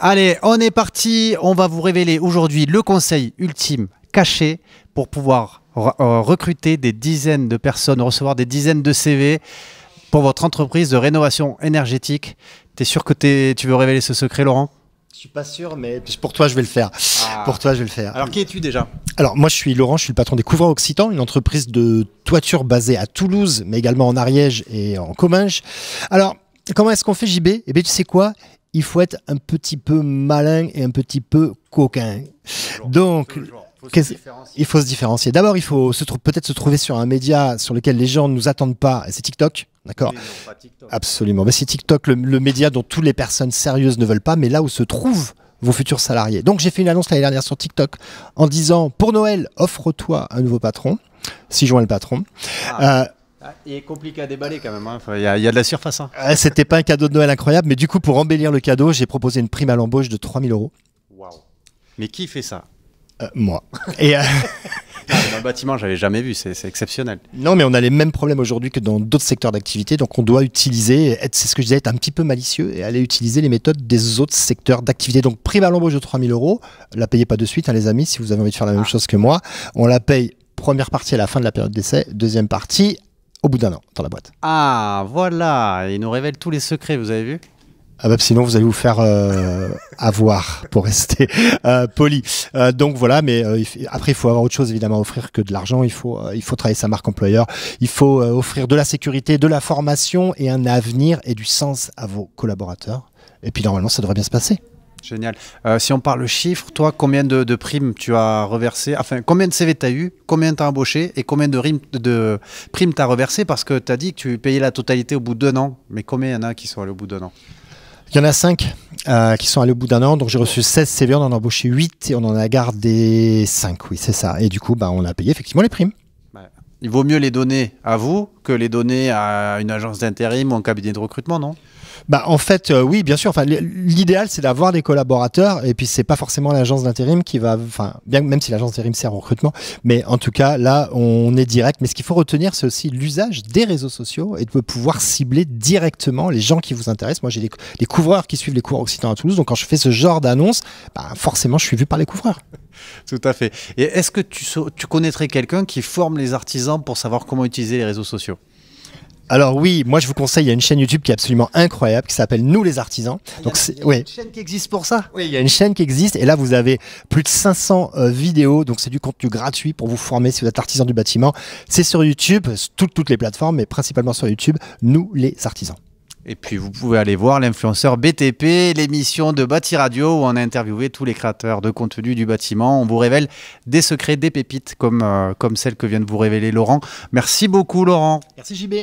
Allez, on est parti. On va vous révéler aujourd'hui le conseil ultime caché pour pouvoir recruter des dizaines de personnes, recevoir des dizaines de CV pour votre entreprise de rénovation énergétique. T'es sûr que tu veux révéler ce secret, Laurent? Je suis pas sûr, mais pour toi, je vais le faire. Pour toi, je vais le faire. Alors, qui es-tu déjà? Alors, moi, je suis Laurent, je suis le patron des Couvreurs Occitans, une entreprise de toiture basée à Toulouse, mais également en Ariège et en Comminges. Alors, comment est-ce qu'on fait, JB? Eh bien, tu sais quoi? Il faut être un petit peu malin et un petit peu coquin. Donc, il faut se différencier. D'abord, il faut peut-être se trouver sur un média sur lequel les gens ne nous attendent pas. C'est TikTok, d'accord? Absolument. Mais c'est TikTok, le média dont toutes les personnes sérieuses ne veulent pas, mais là où se trouvent vos futurs salariés. Donc, j'ai fait une annonce l'année dernière sur TikTok en disant, pour Noël, offre-toi un nouveau patron. 6 juin le patron. Il est compliqué à déballer quand même, hein. Il y a de la surface. Hein. C'était pas un cadeau de Noël incroyable, mais du coup, pour embellir le cadeau, j'ai proposé une prime à l'embauche de 3 000 €. Waouh. Mais qui fait ça? Moi. Et dans le bâtiment, j'avais jamais vu, c'est exceptionnel. Non, mais on a les mêmes problèmes aujourd'hui que dans d'autres secteurs d'activité, donc on doit utiliser, c'est ce que je disais, être un petit peu malicieux et aller utiliser les méthodes des autres secteurs d'activité. Donc prime à l'embauche de 3 000 €, la payez pas de suite, hein, les amis, si vous avez envie de faire la même chose que moi. On la paye première partie à la fin de la période d'essai, deuxième partie au bout d'un an dans la boîte. Ah, voilà, il nous révèle tous les secrets, vous avez vu? Ah bah sinon vous allez vous faire avoir pour rester poli. Donc voilà, mais après il faut avoir autre chose évidemment à offrir que de l'argent. Il faut travailler sa marque employeur. Il faut offrir de la sécurité, de la formation et un avenir et du sens à vos collaborateurs. Et puis normalement ça devrait bien se passer. Génial. Si on parle chiffres, toi, combien de primes tu as reversé? Enfin, combien de CV tu as eu? Combien tu as embauché? Et combien de primes tu as reversé? Parce que tu as dit que tu payais la totalité au bout d'1 an. Mais combien il y en a qui sont allés au bout d'1 an? Il y en a 5 qui sont allés au bout d'un an. Donc j'ai reçu 16 CV, on en a embauché 8 et on en a gardé 5. Oui, c'est ça. Et du coup, on a payé effectivement les primes. Il vaut mieux les donner à vous que les donner à une agence d'intérim ou un cabinet de recrutement, non? En fait, oui, bien sûr. Enfin, l'idéal, c'est d'avoir des collaborateurs. Et puis, c'est pas forcément l'agence d'intérim qui va... Enfin, même si l'agence d'intérim sert au recrutement. Mais en tout cas, là, on est direct. Mais ce qu'il faut retenir, c'est aussi l'usage des réseaux sociaux et de pouvoir cibler directement les gens qui vous intéressent. Moi, j'ai des couvreurs qui suivent les Couvreurs Occitans à Toulouse. Donc, quand je fais ce genre d'annonce, forcément, je suis vu par les couvreurs. Tout à fait. Et est-ce que tu connaîtrais quelqu'un qui forme les artisans pour savoir comment utiliser les réseaux sociaux? Alors oui, moi je vous conseille, il y a une chaîne YouTube qui est absolument incroyable, qui s'appelle Nous les Artisans. Donc il y a une chaîne qui existe pour ça? Oui, il y a une chaîne qui existe et là vous avez plus de 500 vidéos, donc c'est du contenu gratuit pour vous former si vous êtes artisan du bâtiment. C'est sur YouTube, toutes les plateformes, mais principalement sur YouTube, Nous les Artisans. Et puis vous pouvez aller voir l'influenceur BTP, l'émission de Bâti Radio où on a interviewé tous les créateurs de contenu du bâtiment. On vous révèle des secrets, des pépites comme celle que vient de vous révéler Laurent. Merci beaucoup Laurent. Merci JB.